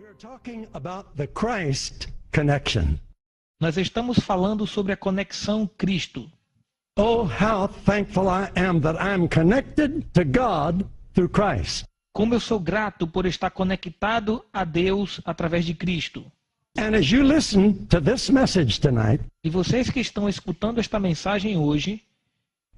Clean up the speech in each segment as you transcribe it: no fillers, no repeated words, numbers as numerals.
We're talking about the Christ connection. Nós estamos falando sobre a conexão Cristo. Oh, how thankful I am that I'm connected to God through Christ. Como eu sou grato por estar conectado a Deus através de Cristo. And as you listen to this message tonight, E vocês que estão escutando esta mensagem hoje,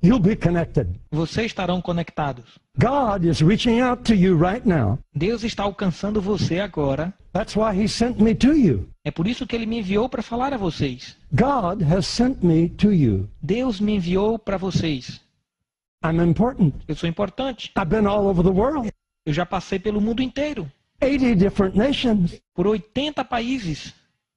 you'll be connected. vocês estarão conectados. God is reaching out to you right now. Deus está alcançando você agora. That's why He sent me to you. É por isso que Ele me enviou para falar a vocês. God has sent me to you. Deus me enviou para vocês. I'm important. Eu sou importante. I've been all over the world. Eu já passei pelo mundo inteiro. 80 different nations. Por 80 países.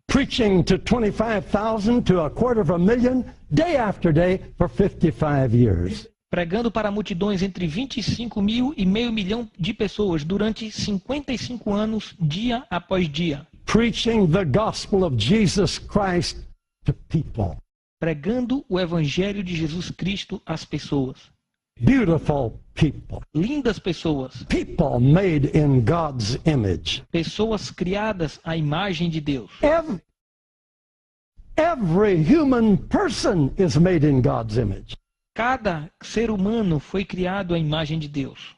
Preaching to 25,000 to 250,000 day after day for 55 years. Pregando para multidões entre 25 mil e meio milhão de pessoas durante 55 anos, dia após dia. Preaching the gospel of Jesus Christ to people. Pregando o evangelho de Jesus Cristo às pessoas. Beautiful people. Lindas pessoas. People made in God's image. Pessoas criadas à imagem de Deus. Every human person is made in God's image. Cada ser humano foi criado à imagem de Deus.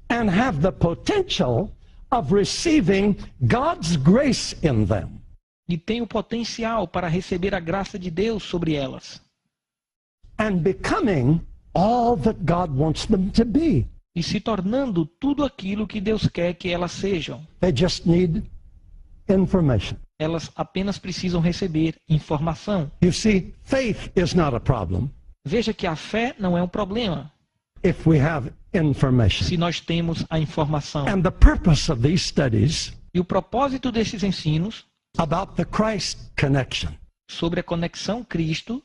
And have the potential of receiving God's grace in them. E tem o potencial para receber a graça de Deus sobre elas. And becoming all that God wants them to be. E se tornando tudo aquilo que Deus quer que elas sejam. They just need information. Elas apenas precisam receber informação. You see, faith is not a problem Veja que a fé não é um problema if we have information. se nós temos a informação. And the purpose of these studies E o propósito desses ensinos about the Christ connection sobre a conexão Cristo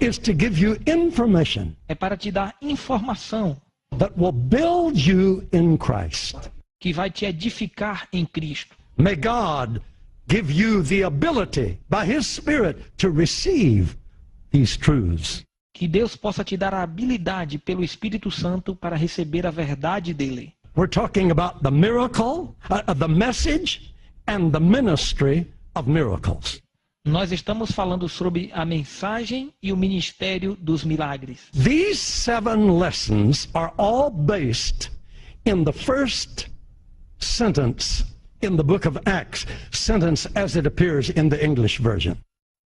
is to give you information é para te dar informação that will build you in Christ. que vai te edificar em Cristo. May God give you the ability by His Spirit to receive these truths. Que Deus possa te dar a habilidade pelo Espírito Santo para receber a verdade dele. We're talking about the miracle, the message, and the ministry of miracles. Nós estamos falando sobre a mensagem e o ministério dos milagres. These 7 lessons are all based in the first sentence in the book of Acts, sentence as it appears in the English version.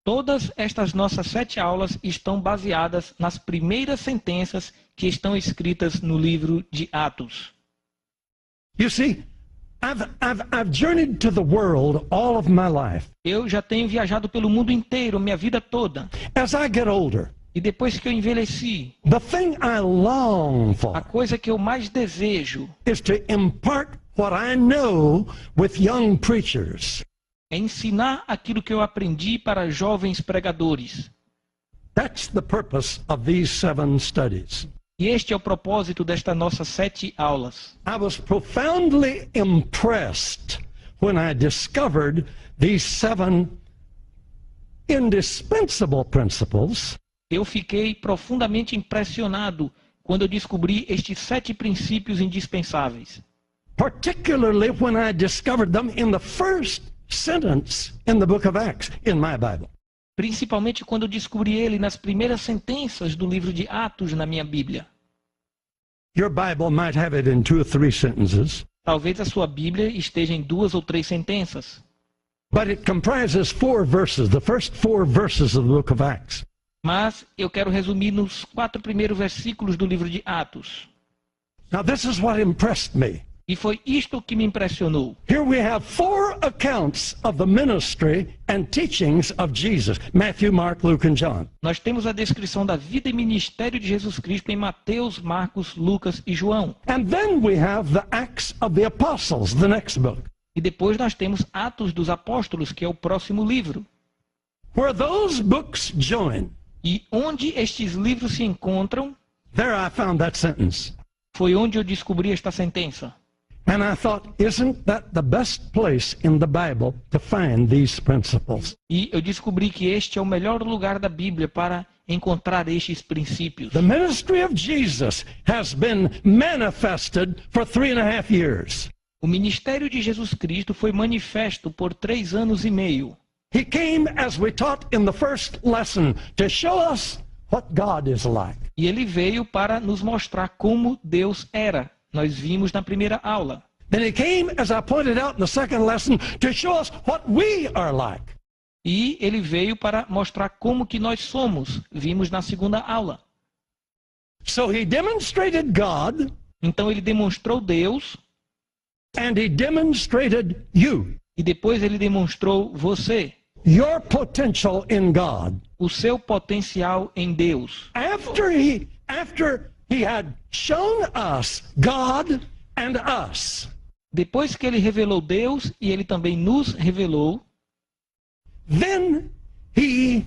Todas estas nossas 7 aulas estão baseadas nas primeiras sentenças que estão escritas no livro de Atos. You see, I've journeyed to the world all of my life. Eu já tenho viajado pelo mundo inteiro, minha vida toda. As I get older, E depois que eu envelheci, the thing I long a for coisa que eu mais desejo is to impart what I know with young preachers. é ensinar aquilo que eu aprendi para jovens pregadores. That's the purpose of these 7 studies. E este é o propósito destas nossas 7 aulas. I was profoundly impressed when I discovered these 7 indispensable principles Eu fiquei profundamente impressionado quando eu descobri estes 7 princípios indispensáveis. particularly when I discovered them in the first sentence in the book of Acts in my Bible. Principalmente quando eu descobri ele nas primeiras sentenças do livro de Atos na minha Bíblia. Your Bible might have it in 2 or 3 sentences, Talvez a sua Bíblia esteja em 2 ou 3 sentenças. but it comprises 4 verses, the first 4 verses of the book of Acts. Mas eu quero resumir nos 4 primeiros versículos do livro de Atos. Now this is what impressed me. E foi isto que me impressionou. Here we have 4 accounts of the ministry and teachings of Jesus: Matthew, Mark, Luke, and John. Nós temos a descrição da vida e ministério de Jesus Cristo em Mateus, Marcos, Lucas e João. And then we have the Acts of the Apostles, the next book, E depois nós temos Atos dos Apóstolos, que é o próximo livro. where those books join. E onde estes livros se encontram, There I found that sentence. foi onde eu descobri esta sentença. And I thought, isn't that the best place in the Bible to find these principles? E eu descobri que este é o melhor lugar da Bíblia para encontrar estes princípios. The ministry of Jesus has been manifested for 3.5 years. O ministério de Jesus Cristo foi manifesto por 3 anos e meio. He came, as we taught in the first lesson, to show us what God is like. E ele veio para nos mostrar como Deus era. Nós vimos na primeira aula. Then he came, as I pointed out in the second lesson, to show us what we are like. E ele veio para mostrar como que nós somos. Vimos na segunda aula. So he demonstrated God, Então ele demonstrou Deus and he demonstrated you, e depois ele demonstrou você, your potential in God. o seu potencial em Deus. After he had shown us God and us, Depois que ele revelou Deus e ele também nos revelou, then he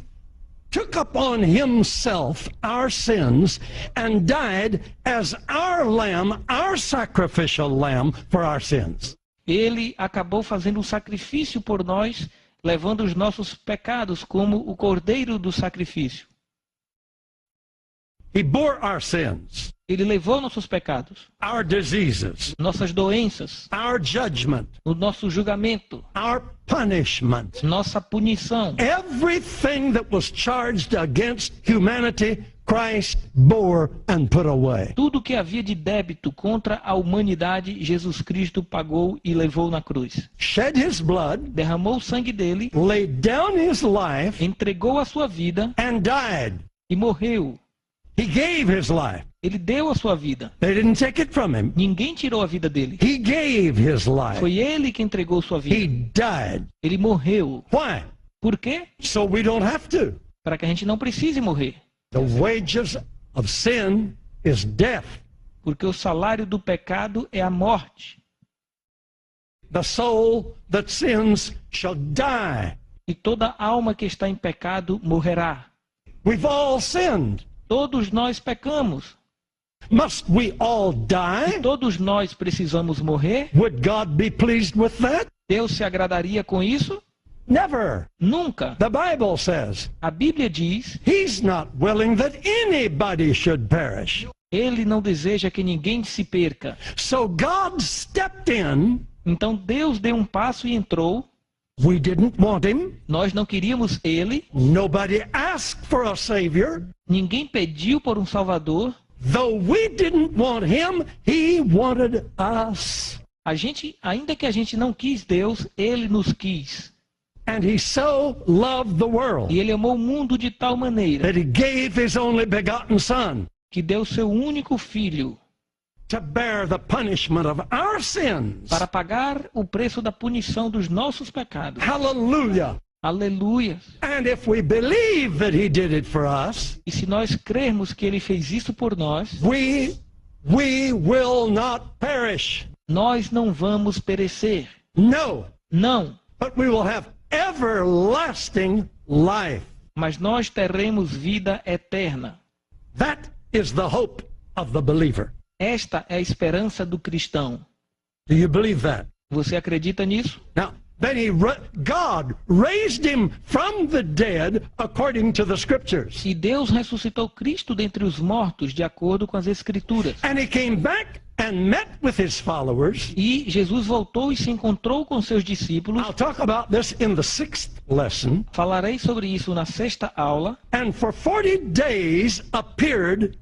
took upon himself our sins and died as our lamb, our sacrificial lamb for our sins. ele acabou fazendo um sacrifício por nós, levando os nossos pecados como o cordeiro do sacrifício. He bore our sins, Ele levou nossos pecados, our diseases, nossas doenças, our judgment, o nosso julgamento, our punishment. nossa punição. Everything that was charged against humanity, Christ bore and put away. Tudo que havia de débito contra a humanidade, Jesus Cristo pagou e levou na cruz. Shed his blood, Derramou o sangue dele, laid down his life, entregou a sua vida and died. e morreu. He gave his life. Ele deu a sua vida. They didn't take it from him. Ninguém tirou a vida dele. He gave his life. Foi ele que entregou sua He vida. died. Ele morreu. Why? Por quê? So we don't have to. Para que a gente não precise morrer. The wages of sin is death. Porque o salário do pecado é a morte. The soul that sins shall die. E toda alma que está em pecado morrerá. We've all sinned. Todos nós pecamos. Must we all die? Todos nós precisamos morrer. Would God be pleased with that? Deus se agradaria com isso? Never. Nunca. The Bible says A Bíblia diz, he's not willing that anybody should perish. ele não deseja que ninguém se perca. So God stepped in. Então Deus deu um passo e entrou. We didn't want him. Nós não queríamos ele. Nobody asked for a savior. Ninguém pediu por um Salvador. Though we didn't want him, he wanted us. Ainda que a gente não quis Deus, ele nos quis. And he so loved the world E ele amou o mundo de tal maneira that he gave his only begotten son que deu seu único filho to bear the punishment of our sins. para pagar o preço da punição dos nossos pecados. Hallelujah. Aleluia! And if we believe that he did it for us, E se nós crermos que ele fez isso por nós, we will not perish. nós não vamos perecer. No, Não, but we will have everlasting life. mas nós teremos vida eterna. That is the hope of the believer. Esta é a esperança do cristão. Do you believe that? Você acredita nisso? Now, then God raised him from the dead according to the scriptures. E Deus ressuscitou Cristo dentre os mortos, de acordo com as Escrituras. And he came back and met with his followers. E Jesus voltou e se encontrou com seus discípulos. I'll talk about this in the 6th lesson. Falarei sobre isso na 6ª aula. And for 40 days appeared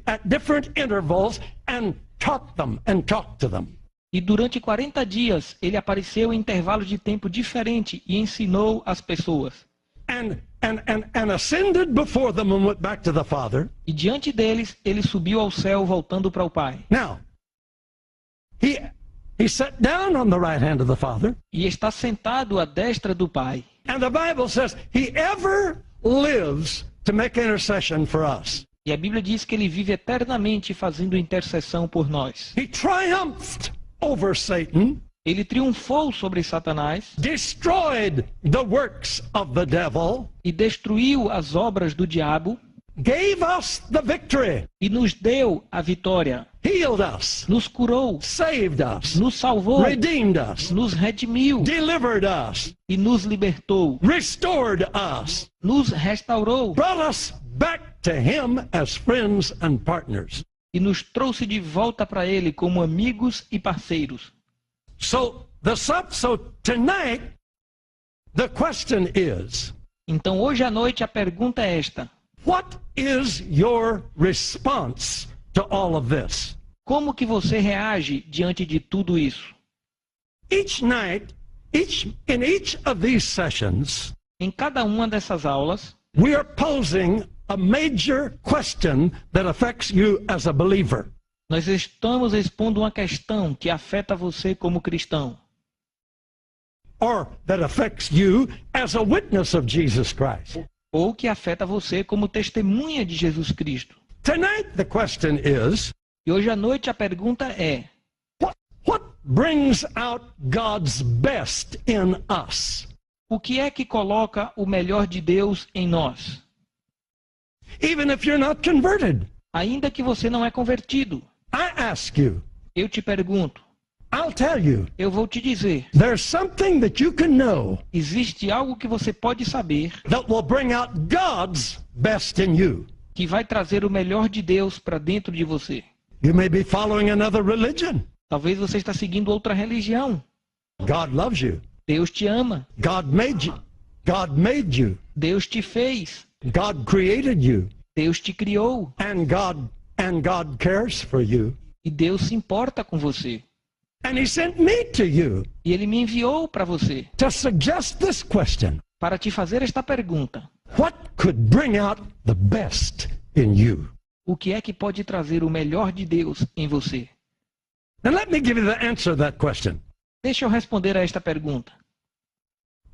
at different intervals and taught them and talked to them. E durante 40 dias ele apareceu em intervalos de tempo diferente e ensinou as pessoas. And ascended before them and went back to the Father. E diante deles ele subiu ao céu voltando para o Pai. Now, he sat down on the right hand of the Father. E está sentado à destra do Pai. And the Bible says he ever lives to make intercession for us. E a Bíblia diz que ele vive eternamente fazendo intercessão por nós. He triumphed over Satan. Ele triunfou sobre Satanás Destroyed the works of the devil. e destruiu as obras do diabo Gave us the victory. e nos deu a vitória. Healed us. Nos curou, Saved us. nos salvou, Redeemed us. nos redimiu Delivered us. e nos libertou, Restored us. nos restaurou Brought us back to him as friends and partners. e nos trouxe de volta para ele como amigos e parceiros. So tonight, the question is, Então hoje à noite a pergunta é esta: what is your response to all of this? como que você reage diante de tudo isso? Each night, in each of these sessions, Em cada uma dessas aulas, we are posing a major question that affects you as a believer. nós estamos expondo uma questão que afeta você como cristão, Or that affects you as a witness of Jesus Christ. ou que afeta você como testemunha de Jesus Cristo. Tonight the question is, E hoje à noite a pergunta é: what brings out God's best in us? o que é que coloca o melhor de Deus em nós? Even if you're not converted, Ainda que você não é convertido, I ask you, eu te pergunto, I'll tell you, eu vou te dizer, there's something that you can know existe algo que você pode saber that will bring out God's best in you. que vai trazer o melhor de Deus para dentro de você. You may be following another religion. Talvez você está seguindo outra religião. God loves you. Deus te ama. God made you. God made you. Deus te fez. God created you. Deus te criou. And God cares for you. E Deus se importa com você. And he sent me to you E Ele me enviou para você, to suggest this question. para te fazer esta pergunta: What could bring out the best in you? o que é que pode trazer o melhor de Deus em você? And let me give you the answer to that question. Deixa eu responder a esta pergunta.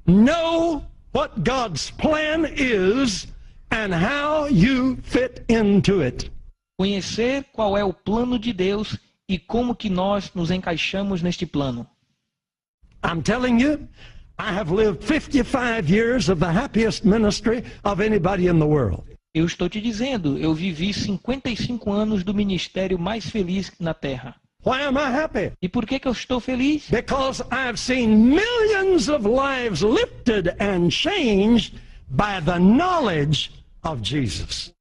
Know what God's plan is and how you fit into it. Conhecer qual é o plano de Deus e como que nós nos encaixamos neste plano. I'm telling you, I have lived 55 years of the happiest ministry of anybody in the world. Eu estou te dizendo, eu vivi 55 anos do ministério mais feliz na Terra. Why am I happy? E por que eu estou feliz? Because I've seen millions of lives lifted and changed by the knowledge of Jesus.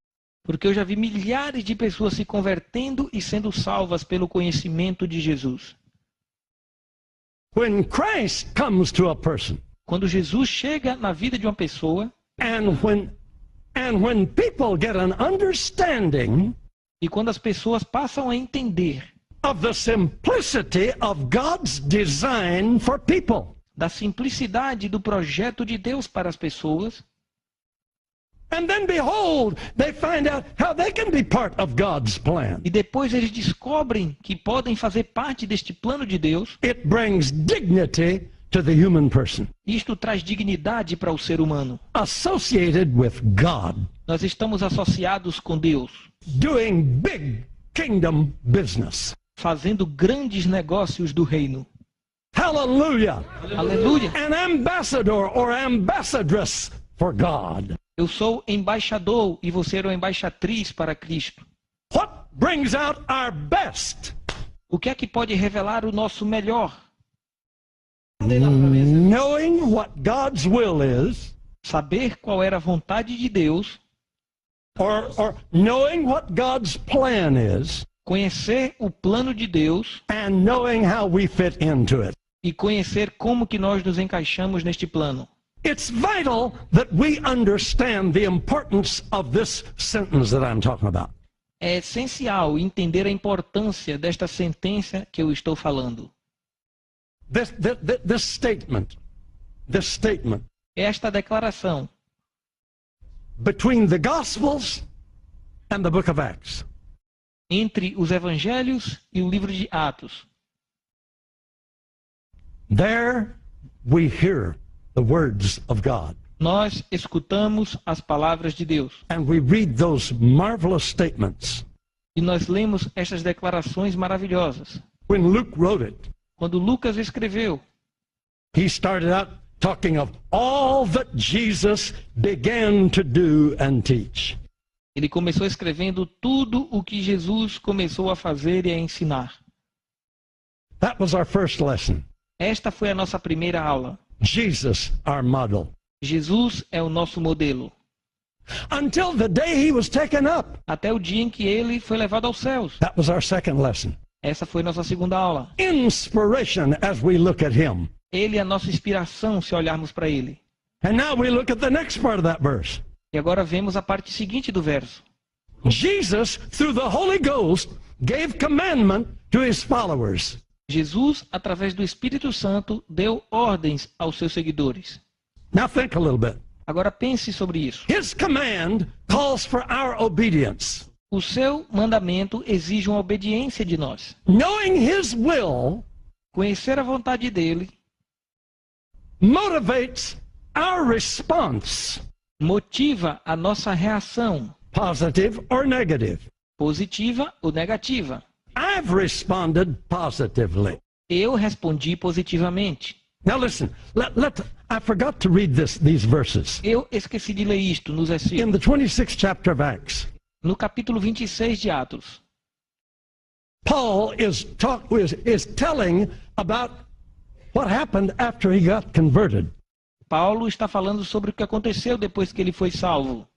Porque eu já vi milhares de pessoas se convertendo e sendo salvas pelo conhecimento de Jesus. When Christ comes to a person, Quando Jesus chega na vida de uma pessoa, and when people get an understanding e quando as pessoas passam a entender of the simplicity of God's design for people, da simplicidade do projeto de Deus para as pessoas, and then behold, they find out how they can be part of God's plan. e depois eles descobrem que podem fazer parte deste plano de Deus, It brings dignity to the human person, isto traz dignidade para o ser humano. associated with God, Nós estamos associados com Deus, doing big kingdom business. fazendo grandes negócios do reino. Hallelujah. Aleluia! An ambassador or ambassadress for God. Eu sou embaixador e você é uma embaixatriz para Cristo. What brings out our best? O que é que pode revelar o nosso melhor? Knowing what God's will is, Saber qual era a vontade de Deus, or knowing what God's plan is, conhecer o plano de Deus and knowing how we fit into it. e conhecer como que nós nos encaixamos neste plano. It's vital that we understand the importance of this sentence that I'm talking about. É essencial entender a importância desta sentença que eu estou falando. This statement, Esta declaração between the Gospels and the book of Acts. entre os evangelhos e o livro de Atos. There we hear the words of God. Nós escutamos as palavras de Deus And we read those marvelous statements. e nós lemos estas declarações maravilhosas. When Luke wrote it, Quando Lucas escreveu, he started out talking of all that Jesus began to do and teach. ele começou escrevendo tudo o que Jesus começou a fazer e a ensinar. That was our first lesson. Esta foi a nossa primeira aula. Jesus, our model. Jesus é o nosso modelo. Until the day he was taken up. Até o dia em que ele foi levado aos céus. That was our second lesson. Essa foi nossa segunda aula. Inspiration as we look at him. Ele é a nossa inspiração se olharmos para ele. And now we look at the next part of that verse. E agora vemos a parte seguinte do verso. Jesus, through the Holy Ghost, gave commandment to his followers. Jesus, através do Espírito Santo, deu ordens aos seus seguidores. Now think a little bit. Agora pense sobre isso. His command calls for our obedience. O seu mandamento exige uma obediência de nós. Knowing his will Conhecer a vontade dele motivates our response, motiva a nossa reação, positive or negative. positiva ou negativa. I've responded positively. Eu respondi positivamente. Now listen, I forgot to read these verses. Eu esqueci de ler isto nos In versículos. the 26th chapter of Acts, No capítulo 26 de Atos, Paul is telling about what happened after he got converted. Paulo está falando sobre o que aconteceu depois que ele foi salvo.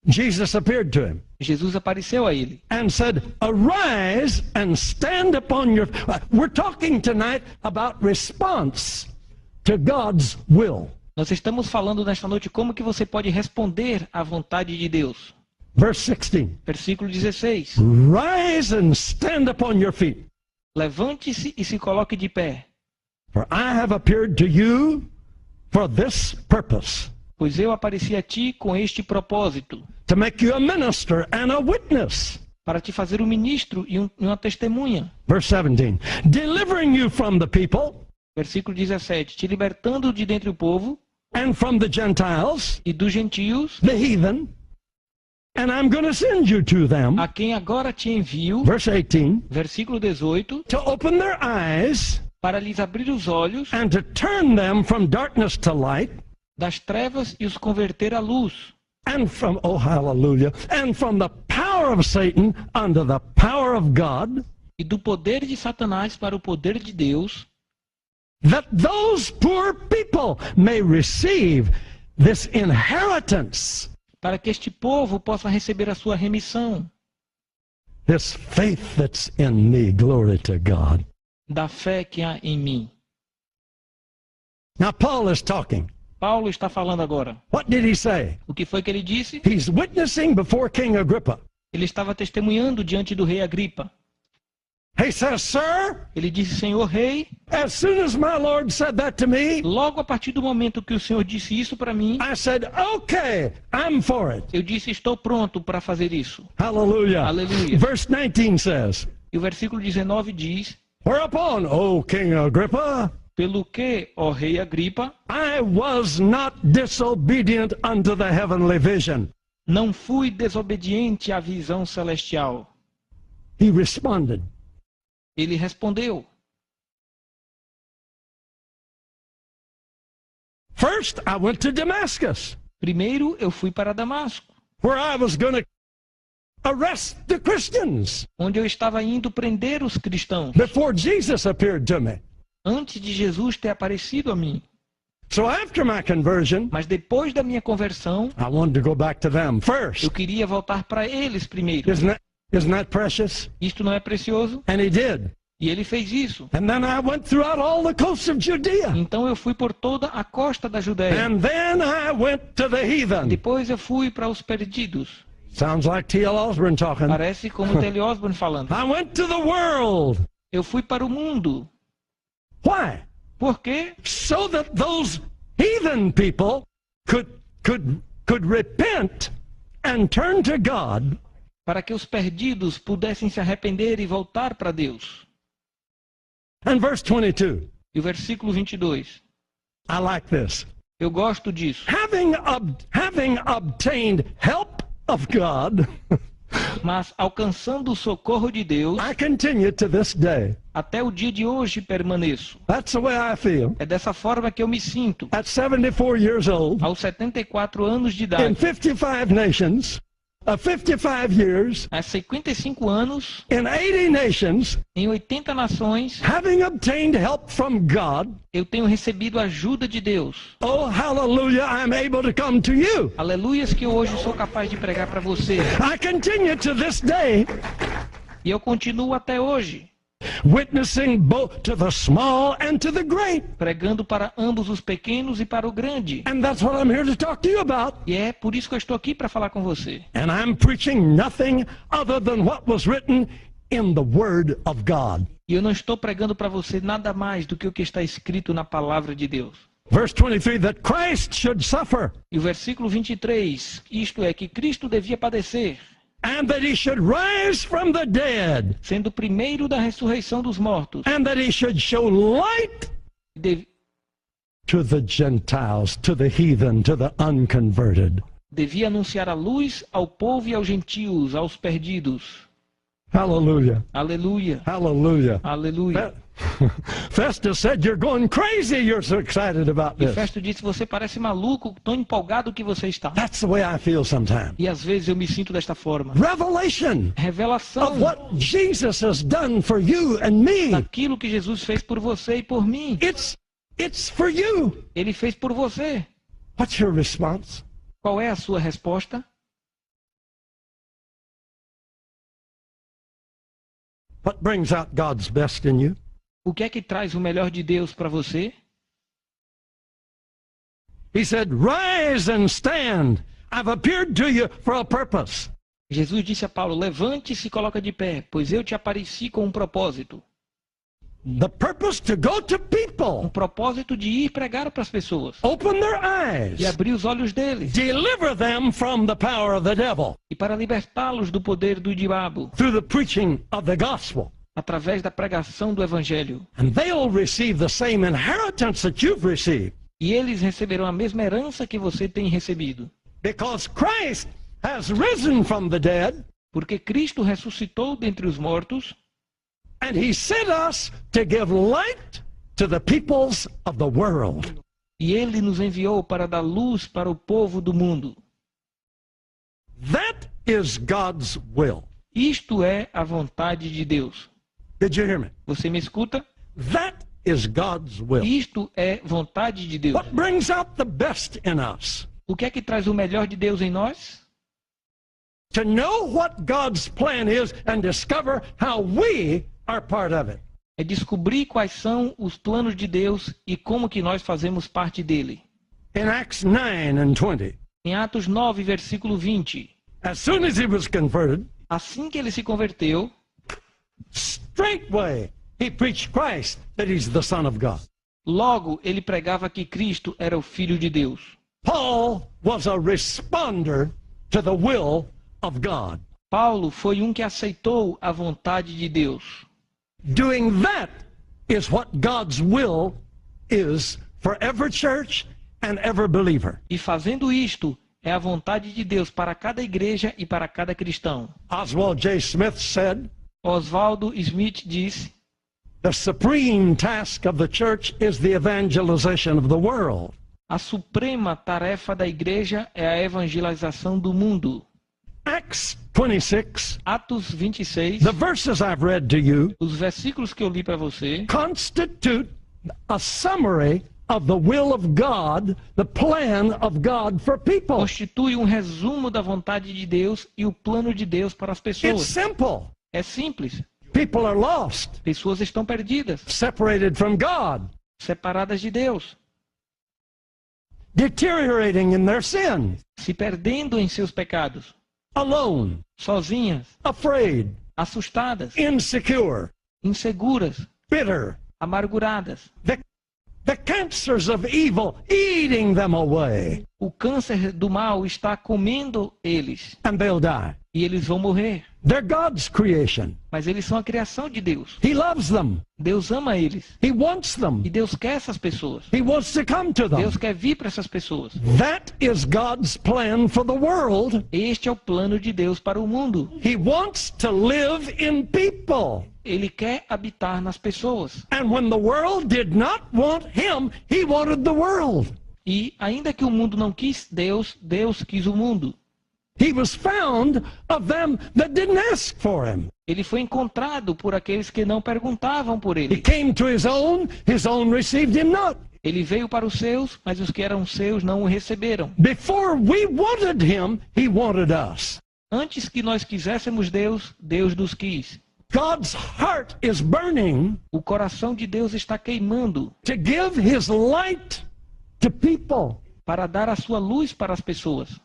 Jesus appeared to him Jesus apareceu a ele and said, "Arise and stand upon your..." We're talking tonight about response to God's will. Nós estamos falando nesta noite como que você pode responder à vontade de Deus. Verse 16. Versículo 16. Rise and stand upon your feet. Levante-se e se coloque de pé, For I have appeared to you for this purpose, pois eu apareci a ti com este propósito, to make you a minister and a witness. para te fazer um ministro e uma testemunha. Verse 17. Delivering you from the people Versículo 17. Te libertando de dentre o povo and from the Gentiles, e dos gentios, the heathen, and I'm going to send you to them. a quem agora te envio. Verse 18. Versículo 18. To open their eyes Para lhes abrir os olhos and to turn them from darkness to light, das trevas e os converter à luz. and from, oh hallelujah, and from the power of Satan unto the power of God, E do poder de Satanás para o poder de Deus, that those poor people may receive this inheritance, para que este povo possa receber a sua remissão this faith that's in me. Glory to God. da fé que há em mim. Now Paul is talking. Paulo está falando agora. What did he say? O que foi que ele disse? He's witnessing before King Agrippa. Ele estava testemunhando diante do rei Agripa. He says, "Sir, Ele disse: Senhor rei, as soon as my Lord said that to me, logo a partir do momento que o Senhor disse isso para mim, I said, okay, I'm for it." eu disse: estou pronto para fazer isso. Hallelujah. Hallelujah. Verse 19 says, E o versículo 19 diz: "Whereupon, O King Agrippa, pelo que, ó rei Agripa, I was not disobedient unto the heavenly vision." não fui desobediente à visão celestial. He responded. Ele respondeu: First, I went to Damascus, primeiro eu fui para Damasco, where I was going to arrest the Christians onde eu estava indo prender os cristãos, before Jesus appeared to me. antes de Jesus ter aparecido a mim. So after my conversion, Mas depois da minha conversão, I wanted to go back to them eu first. queria voltar para eles primeiro. Isn't that precious? Isto não é precioso? And he did. E ele fez isso. And then I went throughout all the coasts of Judea. Então eu fui por toda a costa da Judéia. And then I went to the heathen. Depois eu fui para os perdidos. Sounds like T.L. Osborne talking. Parece como T.L. Osborne falando. I went to the world. Eu fui para o mundo. Why? Por quê? So that those heathen people could repent and turn to God. Para que os perdidos pudessem se arrepender e voltar para Deus. And verse 22. E o versículo 22. I like this. Eu gosto disso. Having obtained help of God, Mas alcançando o socorro de Deus, I continue to this day. até o dia de hoje permaneço. That's the way I feel. É dessa forma que eu me sinto. At 74 years old, Aos 74 anos de in idade, 55 nations, 55 years, há 55 anos, in 80 nations, em 80 nações, having obtained help from God, eu tenho recebido a ajuda de Deus. oh hallelujah, I'm able to come to you. Aleluias que eu hoje sou capaz de pregar para você. I continue to this day E eu continuo até hoje, witnessing both to the small and to the great. pregando para ambos os pequenos e para o grande. And that's what I'm here to talk to you about. E é por isso que eu estou aqui para falar com você. And I'm preaching nothing other than what was written in the Word of God. E eu não estou pregando para você nada mais do que o que está escrito na palavra de Deus. Verse 23, that Christ should suffer, E o versículo 23, isto é, que Cristo devia padecer, and that he should rise from the dead, sendo o primeiro da ressurreição dos mortos. and that he should show light to the Gentiles, to the heathen, to the unconverted. Devia anunciar a luz ao povo e aos gentios, aos perdidos. Hallelujah. Aleluia, Hallelujah. aleluia. Festus said, you're going crazy. You're so excited about E this. Festo disse, você parece maluco, tão empolgado que você está. That's the way I feel sometimes. E às vezes eu me sinto desta forma. Revelation Revelação of what Jesus has done for you and me. daquilo que Jesus fez por você e por mim. It's for you. Ele fez por você. What's your response? Qual é a sua resposta? What brings out God's best in you? O que é que traz o melhor de Deus para você? He said, rise and stand. I've appeared to you for a purpose. Jesus disse a Paulo, levante-se e se coloca de pé, pois eu te apareci com um propósito. The purpose to go to Um people, propósito de ir pregar para as pessoas. open their eyes, E abrir os olhos deles. deliver them from the power of the devil E para libertá-los do poder do diabo. through the preaching of the gospel. Através da pregação do evangelho. And they'll receive the same inheritance that you've received. E eles receberão a mesma herança que você tem recebido. Because Christ has risen from the dead, Porque Cristo ressuscitou dentre os mortos. and he sent us to give light to the peoples of the world. E ele nos enviou para dar luz para o povo do mundo. That is God's will. Isto é a vontade de Deus. Did you hear me? Você me escuta? That is God's will. Isto é vontade de Deus. What brings out the best in us? O que é que traz o melhor de Deus em nós? To know what God's plan is and discover how we are part of it. É descobrir quais são os planos de Deus e como que nós fazemos parte dele. In Acts 9 and 20, Em Atos 9, versículo 20. as soon as he was converted, Assim que ele se converteu, straightway he preached Christ, that he's the Son of God. logo ele pregava que Cristo era o Filho de Deus. Paul was a responder to the will of God. Paulo foi um que aceitou a vontade de Deus. Doing that is what God's will is for every church and every believer. E fazendo isto, é a vontade de Deus para cada igreja e para cada cristão. Oswald J. Smith said, Oswaldo Smith disse, the supreme task of the church is the evangelization of the world. a suprema tarefa da igreja é a evangelização do mundo. Acts 26, Atos 26, the verses I've read to you, os versículos que eu li para você, constitute a summary of the will of God, the plan of God for people. constitui um resumo da vontade de Deus e o plano de Deus para as It's pessoas. simple. É simples. People are lost, Pessoas estão perdidas, separated from God, separadas de Deus, deteriorating in their sin, se perdendo em seus pecados, alone, sozinhas, afraid, assustadas, insecure, inseguras, bitter. amarguradas. The cancers of evil eating them away, O câncer do mal está comendo eles and they'll die. e eles vão morrer. They're God's creation. Mas eles são a criação de Deus. He loves them. Deus ama eles. He wants them. E Deus quer essas pessoas. He wants to come to them. Deus quer vir para essas pessoas. That is God's plan for the world. Este é o plano de Deus para o mundo. He wants to live in people. Ele quer habitar nas pessoas. And when the world did not want him, he wanted the world. E ainda que o mundo não quis Deus, Deus quis o mundo. He was found of them that didn't ask for him. Ele foi encontrado por aqueles que não perguntavam por He ele. came to his own received him not. Ele veio para os seus, mas os que eram seus não o receberam. Before we wanted him, he wanted us. Antes que nós quiséssemos Deus, Deus nos quis. God's heart is burning O coração de Deus está queimando to give his light to people, para dar a sua luz para as pessoas,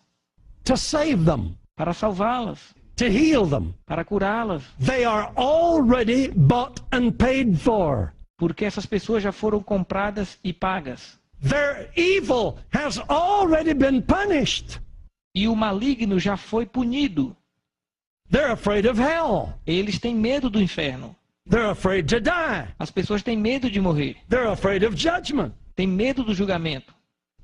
to save them, para salvá-las, to heal them. para curá-las, They are already bought and paid for. porque essas pessoas já foram compradas e pagas. Their evil has already been punished. E o maligno já foi punido. They're afraid of hell. Eles têm medo do inferno. They're afraid to die. As pessoas têm medo de morrer. They're afraid of judgment. Têm medo do julgamento.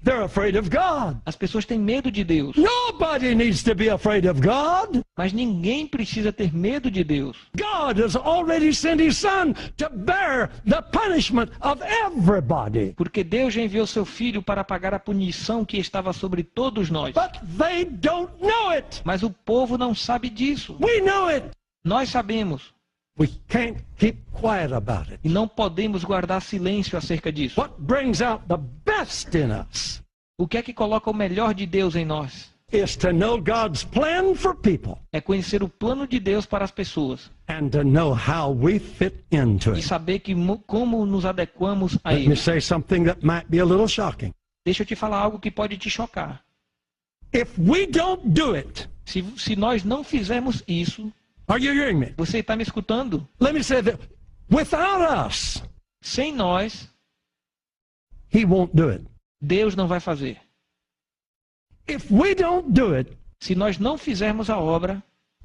They're afraid of God. As pessoas têm medo de Deus. Nobody needs to be afraid of God. Mas ninguém precisa ter medo de Deus. God has already sent his son to bear the punishment of everybody. Porque Deus já enviou seu Filho para pagar a punição que estava sobre todos nós. But they don't know it. Mas o povo não sabe disso. We know it. Nós sabemos. We can't keep quiet about it. E não podemos guardar silêncio acerca disso. What brings out the best in us O que é que coloca o melhor de Deus em nós? is to know God's plan for people É conhecer o plano de Deus para as pessoas. and to know how we fit into E it. saber como nos adequamos a Let me ele. say something that might be a little shocking. Deixa eu te falar algo que pode te chocar. If we don't do it, Se nós não fizermos isso, are you hearing me? você está me escutando? Let me say that without us, Sem nós, he won't do it. Deus não vai fazer. If we don't do it, Se nós não fizermos a obra,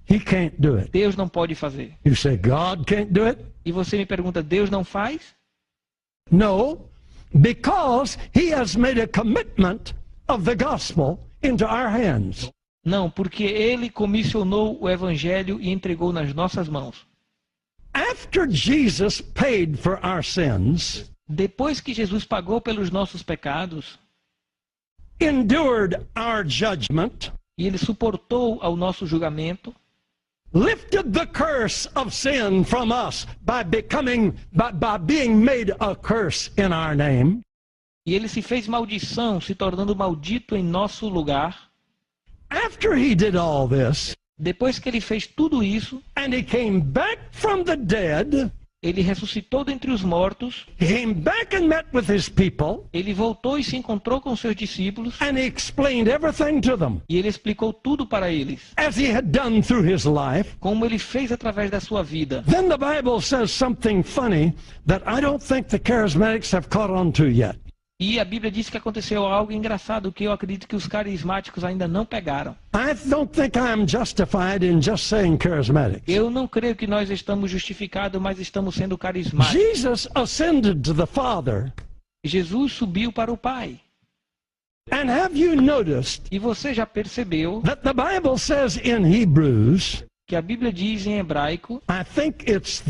he can't do it. Deus não pode fazer. You say God can't do it? E você me pergunta, Deus não faz? No, because he has made a commitment of the gospel into our hands. Não, porque ele comissionou o evangelho e entregou nas nossas mãos. After Jesus paid for our sins, Depois que Jesus pagou pelos nossos pecados, endured our judgment, e ele suportou ao nosso julgamento, lifted the curse of sin from us by being made a curse in our name, e ele se fez maldição, se tornando maldito em nosso lugar. after he did all this, Depois que ele fez tudo isso, and he came back from the dead, ele ressuscitou dentre os mortos, he came back and met with his people, ele voltou e se encontrou com seus discípulos, and he explained everything to them, e ele explicou tudo para eles, as he had done through his life. como ele fez através da sua vida. Then the Bible says something funny that I don't think the charismatics have caught on to yet. E a Bíblia diz que aconteceu algo engraçado que eu acredito que os carismáticos ainda não pegaram. I don't think I'm justified in just saying charismatics. Eu não creio que nós estamos justificados, mas estamos sendo carismáticos. Jesus ascended to the Father, Jesus subiu para o Pai. and have you noticed E você já percebeu that the Bible says in Hebrews, que a Bíblia diz em hebraico, I think it's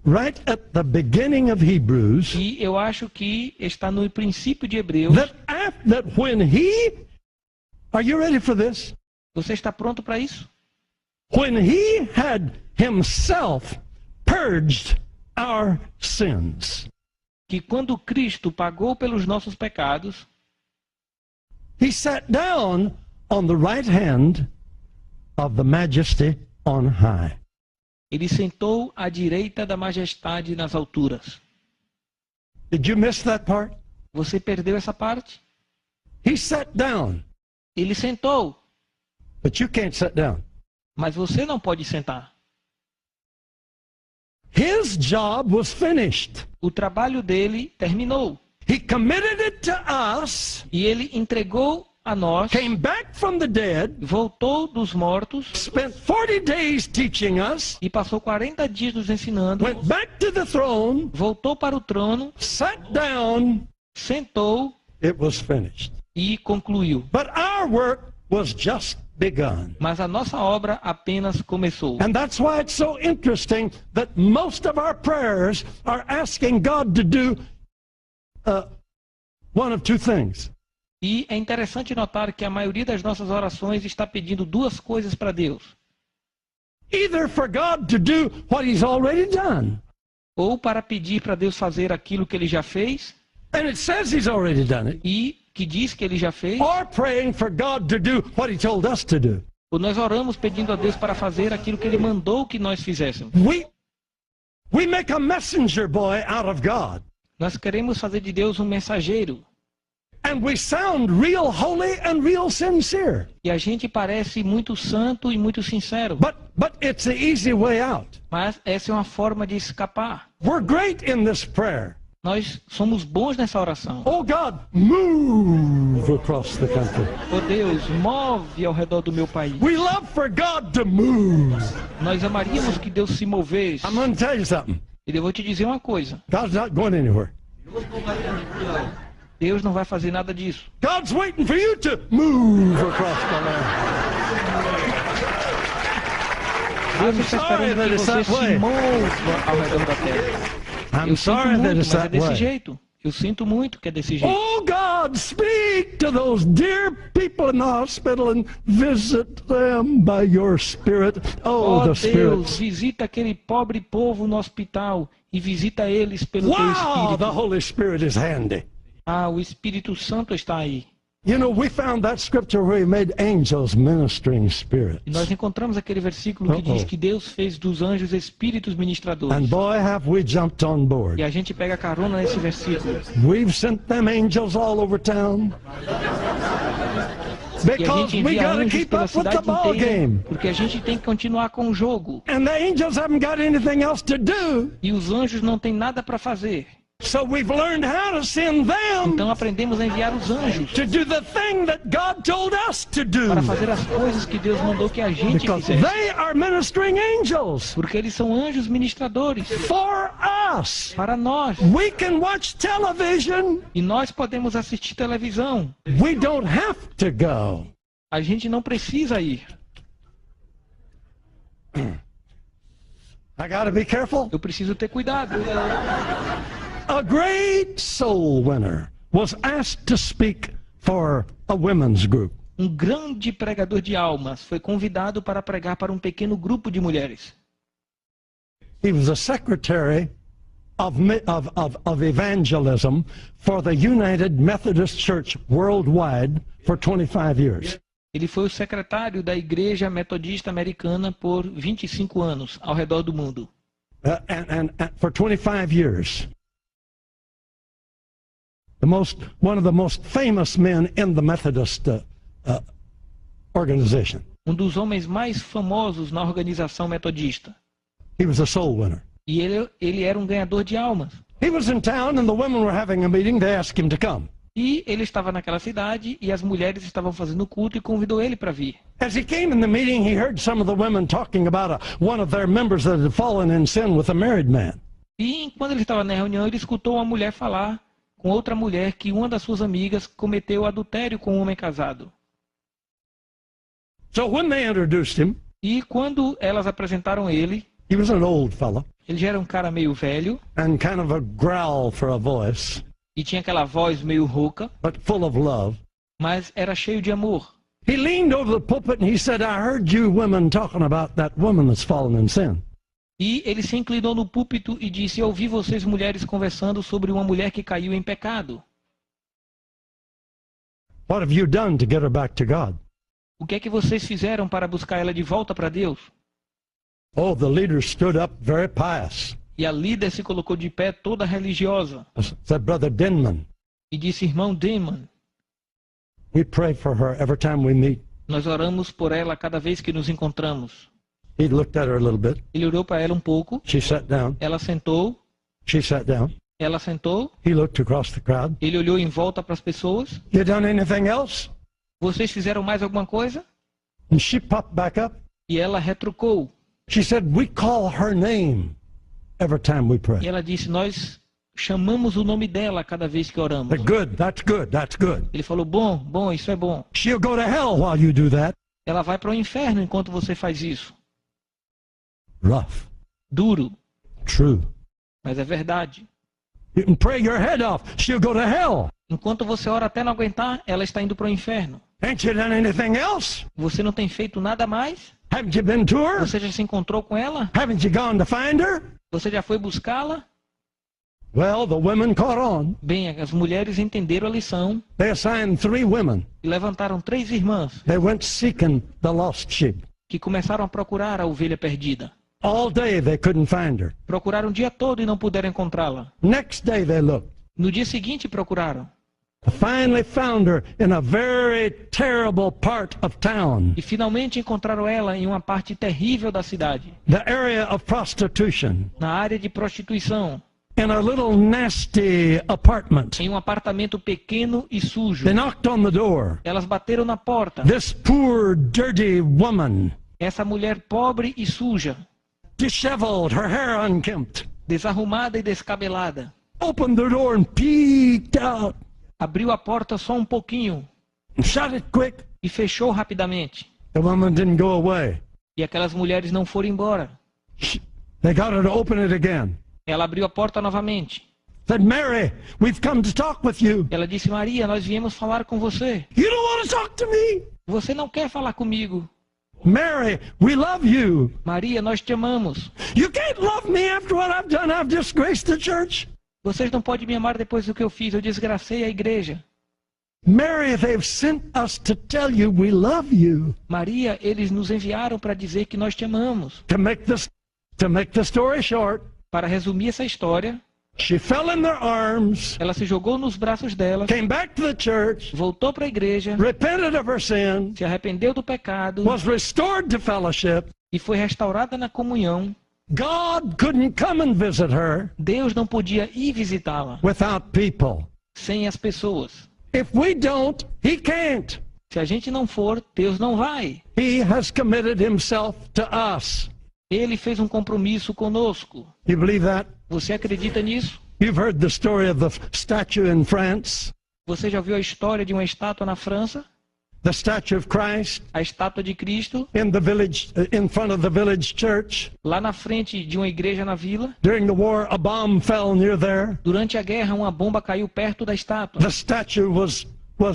right at the beginning of Hebrews, e eu acho que está no princípio de Hebreus, that when are you ready for this? você está pronto para isso? When he had himself purged our sins, Que quando Cristo pagou pelos nossos pecados, he sat down on the right hand of the majesty on high. ele sentou à direita da majestade nas alturas. Did you miss that part? Você perdeu essa parte? He sat down, Ele sentou, but you can't sit down. mas você não pode sentar. His job was finished. O trabalho dele terminou. He committed it to us, E ele entregou a nós, came back from the dead, voltou dos mortos spent 40 days teaching us, e passou 40 dias nos ensinando, went back to the throne, voltou para o trono, sat down, sentou it was finished. e concluiu. But our work was just begun. Mas a nossa obra apenas começou. And that's why it's so interesting that most of our prayers are asking God to do one of two things. E é interessante notar que a maioria das nossas orações está pedindo duas coisas para Deus. Either for God to do what he's already done, Ou para pedir para Deus fazer aquilo que ele já fez, and it says he's already done it, e que diz que ele já fez, or praying for God to do what he told us to do. ou nós oramos pedindo a Deus para fazer aquilo que ele mandou que nós fizéssemos. We make a messenger boy out of God. Nós queremos fazer de Deus um mensageiro. And we sound real holy and real sincere. E a gente parece muito santo e muito sincero. But it's the easy way out. Mas essa é uma forma de escapar. We're great in this prayer. Nós somos bons nessa oração. Oh God, move across the country. Oh Deus, move ao redor do meu país. We love for God to move. Nós amaríamos que Deus se movesse. I'm going to tell you something. E eu vou te dizer uma coisa. God's not going anywhere. Deus não vai fazer nada disso. God's waiting for you to move across the land. Deus I'm está sorry esperando that que it's você that se way. mova ao redor da terra. I'm Eu sinto sorry that muito, it's mas é that desse way. jeito. Eu sinto muito que é desse jeito. Oh God, speak to those dear people in the hospital and visit them by your Spirit. Oh, Oh the Deus, Spirit. visita aquele pobre povo no hospital e visita eles pelo teu Wow, Espírito. the Holy Spirit is handy. Ah, o Espírito Santo está aí. You know, we found that scripture where he made angels ministering spirits. E nós encontramos aquele versículo que diz que Deus fez dos anjos espíritos ministradores. And boy, have we jumped on board. E a gente pega carona nesse versículo. We've sent them angels all over town. E a Because gente we envia got to anjos keep pela up with the cidade ball inteira, game. porque a gente tem que continuar com o jogo. And the angels haven't got anything else to do. E os anjos não têm nada para fazer. So we've learned how to send them Então aprendemos a enviar os anjos to do the thing that God told us to do. para fazer as coisas que Deus mandou que a gente Because fizesse. they are ministering angels Porque eles são anjos ministradores for us. para nós. We can watch television. E nós podemos assistir televisão. We don't have to go. A gente não precisa ir. I got to be careful. Eu preciso ter cuidado. A great soul winner was asked to speak for a women's group. Um grande pregador de almas foi convidado para pregar para um pequeno grupo de mulheres. He was a secretary of evangelism for the United Methodist Church worldwide for 25 years. Ele foi o secretário da Igreja Metodista Americana por 25 anos ao redor do mundo. And for 25 years. One of the most famous men in the Methodist organization. Um dos homens mais famosos na organização metodista. He was a soul winner. E ele era um ganhador de almas. He was in town and the women were having a meeting. They asked him to come. E ele estava naquela cidade e as mulheres estavam fazendo culto e convidou ele para vir. As he came in the meeting, he heard some of the women talking about one of their members that had fallen in sin with a married man. E quando ele estava na reunião, ele escutou uma mulher falar com outra mulher que uma das suas amigas cometeu adultério com um homem casado. So when they introduced him, E quando elas apresentaram ele, he was an old fella ele já era um cara meio velho and kind of a growl for a voice, e tinha aquela voz meio rouca, but full of love. mas era cheio de amor. He leaned over the pulpit and he said, I heard you women talking about that woman that's fallen in sin. E ele se inclinou no púlpito e disse: eu ouvi vocês mulheres conversando sobre uma mulher que caiu em pecado. What have you done to get her back to God? O que é que vocês fizeram para buscar ela de volta para Deus? Oh, the leader stood up very pious. E a líder se colocou de pé toda religiosa Said, Brother Denman, e disse: irmão Denman, we pray for her every time we meet. nós oramos por ela cada vez que nos encontramos. He looked at her a little bit. Ele olhou para ela um pouco, She sat down. ela sentou, She sat down. ela sentou, He looked across the crowd. ele olhou em volta para as pessoas. You done anything else? Vocês fizeram mais alguma coisa? And she popped back up. E ela retrucou. She said, we call her name every time we E pray. ela disse: nós chamamos o nome dela cada vez que oramos. Good, that's good, that's good. Ele falou: bom, isso é bom. She'll go to hell while you do that. Ela vai para o inferno enquanto você faz isso. Rough. Duro, True. mas é verdade. You can pray your head off. She'll go to hell. Enquanto você ora até não aguentar, ela está indo para o inferno. Ain't you done anything else? Você não tem feito nada mais? Haven't you been to her? Você já se encontrou com ela? Haven't you gone to find her? Você já foi buscá-la? Well, the women caught on. Bem, as mulheres entenderam a lição They assigned 3 women. e levantaram 3 irmãs They went seeking the lost sheep. que começaram a procurar a ovelha perdida. All day they couldn't find her. Procuraram o dia todo e não puderam encontrá-la. Next day they looked. No dia seguinte procuraram. Finally found her in a very terrible part of town. E finalmente encontraram ela em uma parte terrível da cidade. The area of prostitution. Na área de prostituição. In a little nasty apartment. Em um apartamento pequeno e sujo. They knocked on the door. Elas bateram na porta. This poor, dirty woman. Essa mulher pobre e suja. Disheveled, her hair unkempt. Desarrumada e descabelada. Opened the door and peeked out. Abriu a porta só um pouquinho. Shut it quick. E fechou rapidamente. The woman didn't go away. E aquelas mulheres não foram embora. They got her to open it again. Ela abriu a porta novamente. Said, Mary, we've come to talk with you. Ela disse, Maria, nós viemos falar com você. You don't want to talk to me. Você não quer falar comigo. Mary, we love you. Maria, nós te amamos. You can't love me after what I've done. I've disgraced the church. Vocês não podem me amar depois do que eu fiz. Eu desgracei a igreja. Mary, they've sent us to tell you we love you. Maria, eles nos enviaram para dizer que nós te amamos. To make the story short, para resumir essa história, she fell in their arms. Ela se jogou nos braços dela. Came back to the church. Voltou para a igreja. Repented of her sin. Se arrependeu do pecado. Was restored to fellowship. E foi restaurada na comunhão. God couldn't come and visit her. Deus não podia ir visitá-la. Without people. Sem as pessoas. If we don't, he can't. Se a gente não for, Deus não vai. He has committed himself to us. Ele fez um compromisso conosco. You believe that? Você acredita nisso? You've heard the story of the statue in France. Você já ouviu a história de uma estátua na França? The statue of Christ. A estátua de Cristo. In the village, in front of the village church. Lá na frente de uma igreja na vila. During the war, a bomb fell near there. Durante a guerra, uma bomba caiu perto da estátua. The statue was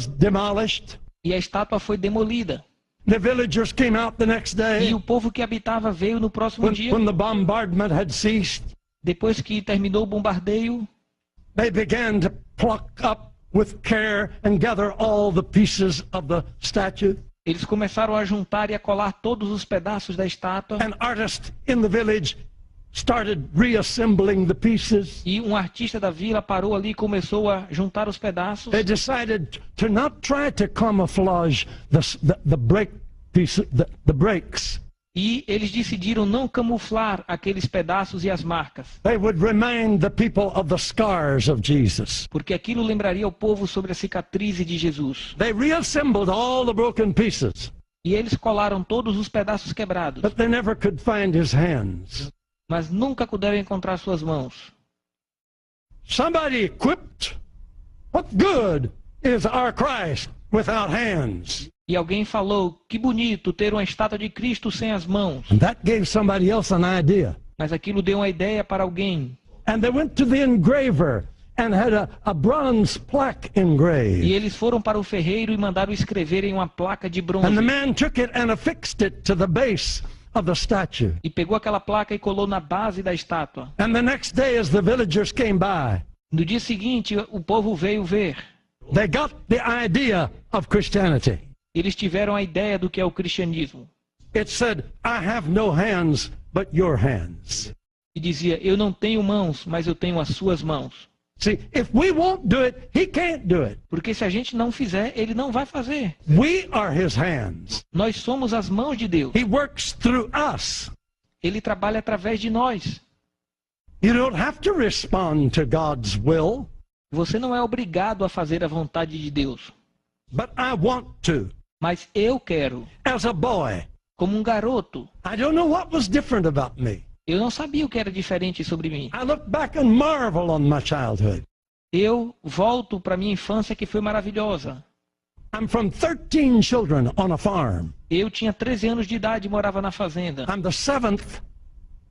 demolished. E a estátua foi demolida. The villagers came out the next day. E o povo que habitava veio no próximo dia. When the bombardment had ceased. Depois que terminou o bombardeio, they began to pluck up with care and gather all the pieces of the statue. Eles começaram a juntar e a colar todos os pedaços da estátua. An artist in the village started reassembling the pieces. E um artista da vila parou ali e começou a juntar os pedaços. They decided to not try to camouflage the breaks. E eles decidiram não camuflar aqueles pedaços e as marcas. They would remind the people of the scars of Jesus. Porque aquilo lembraria o povo sobre a cicatriz de Jesus. They reassembled all the broken pieces. E eles colaram todos os pedaços quebrados. But they never could find his hands. Mas nunca puderam encontrar suas mãos. Somebody quipped, "What good is our Christ without hands?" E alguém falou, que bonito ter uma estátua de Cristo sem as mãos. And that gave somebody else an idea. Mas aquilo deu uma ideia para alguém. And they went to the engraver and had a bronze plaque engraved. E eles foram para o ferreiro e mandaram escrever em uma placa de bronze. And the man took it and affixed it to the base of the statue. E pegou aquela placa e colou na base da estátua. And the next day, as the villagers came by, no dia seguinte, o povo veio ver. They got the idea of Christianity. Eles tiveram a ideia do que é o cristianismo. It said, "I have no hands, but your hands." E dizia, eu não tenho mãos, mas eu tenho as suas mãos. See, if we won't do it, he can't do it. Porque se a gente não fizer, ele não vai fazer. We are his hands. Nós somos as mãos de Deus. He works through us. Ele trabalha através de nós. You don't have to respond to God's will. Você não é obrigado a fazer a vontade de Deus. But I want to. Mas eu quero. As a boy. Como um garoto. I don't know what was different about me. Eu não sabia o que era diferente sobre mim. I look back and marvel on my childhood. Eu volto para minha infância que foi maravilhosa. I'm from 13 children on a farm. Eu tinha 13 anos de idade e morava na fazenda. I'm the 7th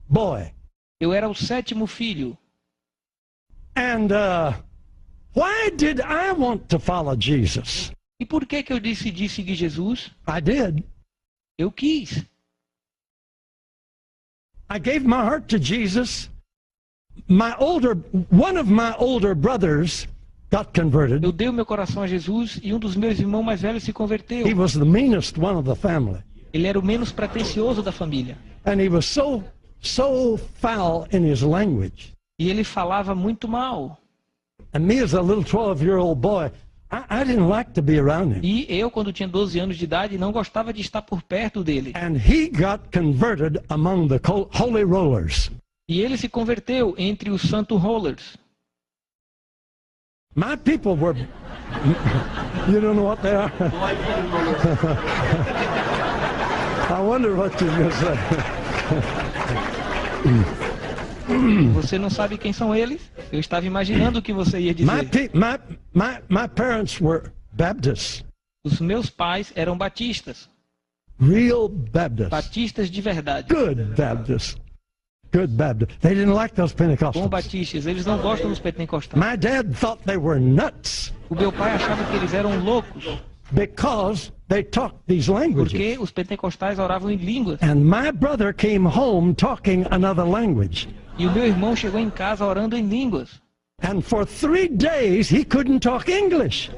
boy. Eu era o 7º filho. And why did I want to follow Jesus? E por que eu decidi seguir Jesus? I did. Eu quis. I gave my heart to Jesus. One of my older brothers got converted. Eu dei o meu coração a Jesus e um dos meus irmãos mais velhos se converteu. He was the meanest one of the family. Ele era o menos pretensioso da família. And he was so so foul in his language. E ele falava muito mal. And me as a little 12-year-old boy, I didn't like to be around him. E eu, quando tinha 12 anos de idade, não gostava de estar por perto dele. And he got converted among the holy rollers. E ele se converteu entre os Santo Rollers. My people were... You don't know what they are? I wonder what you're going to say. Você não sabe quem são eles? Eu estava imaginando o que você ia dizer. My parents were Baptists. Os meus pais eram batistas. Real Baptists. Batistas de verdade. Good Baptists. Good Baptists. They didn't like those Bom Pentecostals. batistas, eles não gostam dos pentecostais. My dad thought they were nuts O meu pai achava que eles eram loucos, because they talked these languages. porque os pentecostais oravam em línguas. And my brother came home talking another language. E o meu irmão chegou em casa orando em línguas. And for 3 days he couldn't talk English.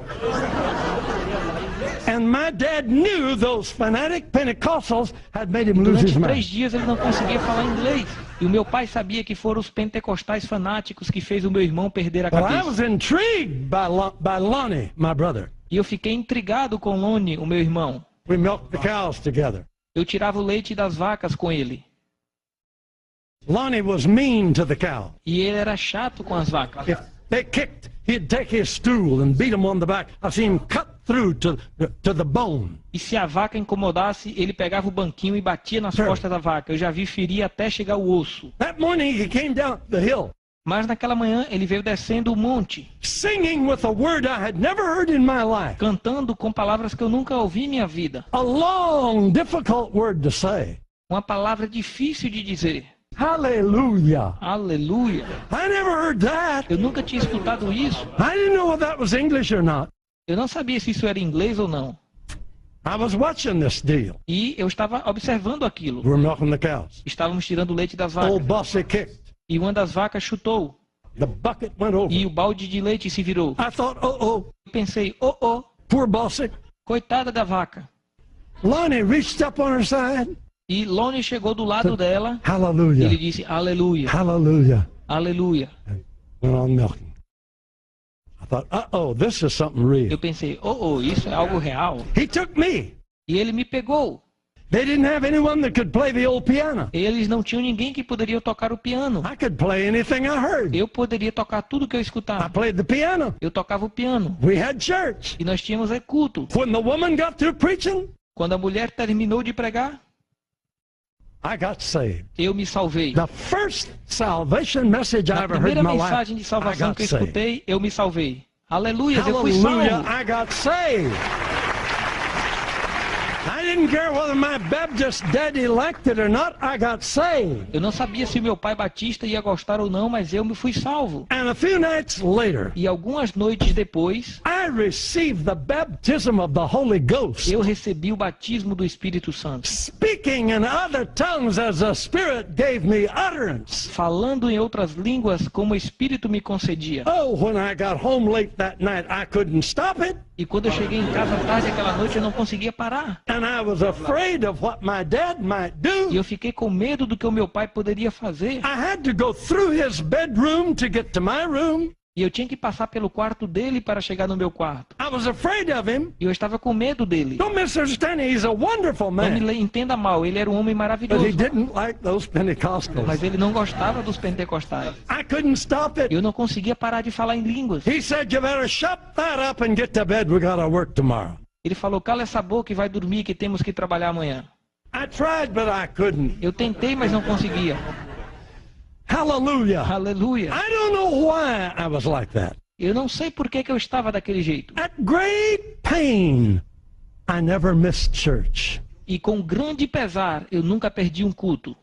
And my dad knew those fanatic Pentecostals had made him lose his Durante 3 mind. dias ele não conseguia falar inglês. E o meu pai sabia que foram os pentecostais fanáticos que fez o meu irmão perder a But I cabeça. was intrigued by Lonnie, my brother. E eu fiquei intrigado com Lone, o meu irmão. We milked the cows together. Eu tirava o leite das vacas com ele. Lonnie was mean to the cow. E ele era chato com as vacas. If they kicked, he'd take his stool and beat them on the back. I've seen him cut through to the bone. E se a vaca incomodasse, ele pegava o banquinho e batia nas Sure. costas da vaca. Eu já vi ferir até chegar o osso. That morning he came down the hill Mas naquela manhã ele veio descendo o monte, singing with a word I had never heard in my life. cantando com palavras que eu nunca ouvi em minha vida. A long, difficult word to say. Uma palavra difícil de dizer. Hallelujah. Aleluia. I never heard that. Eu nunca tinha escutado isso. I didn't know whether that was English or not. Eu não sabia se isso era inglês ou não. I was watching this deal. E eu estava observando aquilo. We were milking the cows. Estávamos tirando o leite das Old vacas. Bossy kicked. E uma das vacas chutou. The bucket went over. E o balde de leite se virou. I thought, oh, Eu pensei, oh, poor Bossy. coitada da vaca. Lonnie reached up on her side. E Lone chegou do lado dela. E ele Hallelujah. disse, aleluia, Hallelujah. aleluia. Went on milking. I thought, this is something real. Eu pensei, oh, isso é algo real. He took me. E ele me pegou. They didn't have anyone that could play the old piano. Eles não tinham ninguém que poderia tocar o piano. I could play anything I heard. Eu poderia tocar tudo que eu I escutava. played the piano. Eu tocava o piano. We had church. E nós tínhamos culto. When the woman got through preaching, Quando a mulher terminou de pregar, I got saved. eu me salvei. The first salvation message I Na ever heard primeira in my life, mensagem de I salvação got que eu saved. escutei, eu me salvei. Aleluia, eu fui Hallelujah, salvo. I got saved. I didn't care whether my Baptist daddy liked it or not, I got saved. Eu não sabia se meu pai batista ia gostar ou não, mas eu me fui salvo. And a few nights later, E algumas noites depois, I received the baptism of the Holy Ghost, eu recebi o batismo do Espírito Santo. speaking in other tongues as the Spirit gave me utterance. Falando em outras línguas como o Espírito me concedia. Oh, when I got home late that night, I couldn't stop it. E quando eu cheguei em casa tarde aquela noite, eu não conseguia parar. And I was afraid of what my dad might E do. eu fiquei com medo do que o meu pai poderia fazer. I had to go through his bedroom to get to my room. E eu tinha que passar pelo quarto dele para chegar no meu quarto. I was afraid of him. E eu estava com medo dele. Don't misunderstand, he's a wonderful Não me man. entenda mal, ele era um homem But maravilhoso. he didn't like those Pentecostals. Mas ele não gostava dos pentecostais. I couldn't stop it. Eu não conseguia parar de falar em línguas. He said, you better shut that up and get to bed. We got to work tomorrow. Ele falou, cala essa boca e vai dormir que temos que trabalhar amanhã. I tried, but I couldn't. Eu tentei, mas não conseguia. Hallelujah. Aleluia. I don't know why I was like that. Eu não sei por que eu estava daquele jeito. At great pain, I never missed church. E com grande pesar, eu nunca perdi um culto.